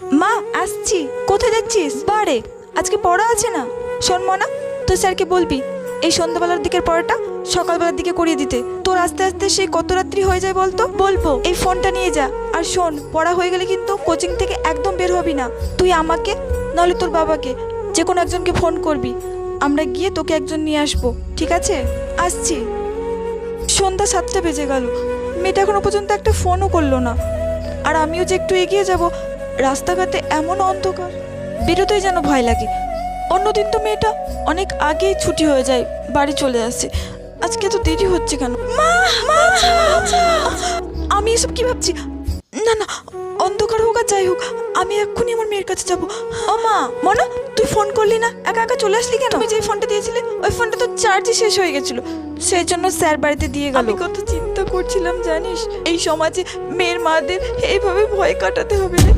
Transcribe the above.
মা আসছি। কোথায় যাচ্ছিস? বারে আজকে পড়া আছে না। শোন মনা, তুই স্যারকে বলবি এই সন্ধ্যাবেলার দিকের পড়াটা সকালবেলার দিকে করিয়ে দিতে। তোর আস্তে আস্তে সেই কত রাত্রি হয়ে যায় বলতো। বলবো এই ফোনটা নিয়ে যা। আর শোন, পড়া হয়ে গেলে কিন্তু কোচিং থেকে একদম বের হবি না। তুই আমাকে নাহলে তোর বাবাকে যে কোনো একজনকে ফোন করবি, আমরা গিয়ে তোকে একজন নিয়ে আসবো, ঠিক আছে? আসছি। সন্ধ্যা 7টা বেজে গেল, মেয়েটা এখনো পর্যন্ত একটা ফোনও করলো না। আর আমিও যে একটু এগিয়ে যাব, রাস্তাঘাটে এমন অন্ধকার, বেরোতেই যেন ভয় লাগে। অন্যদিন তো মেয়েটা অনেক আগেই ছুটি হয়ে যায়, বাড়ি চলে আসে। আজকে তো দেরি হচ্ছে কেন? মা মা আমি এসব কি ভাবছি? না না, অন্ধকার হোক আর যাই হোক, আমি এক্ষুনি আমার মেয়ের কাছে যাব। ও মা, মনা তুই ফোন করলি না, একা একা চলে আসলি কেন? তুমি যে ফোনটা দিয়েছিলে ওই ফোনটা তো চার্জই শেষ হয়ে গেছিল, সেই জন্য স্যার বাড়িতে দিয়ে গেল। আমি কত চিন্তা করছিলাম জানিস, এই সমাজে মেয়ের মাদের এইভাবে ভয় কাটাতে হবে না।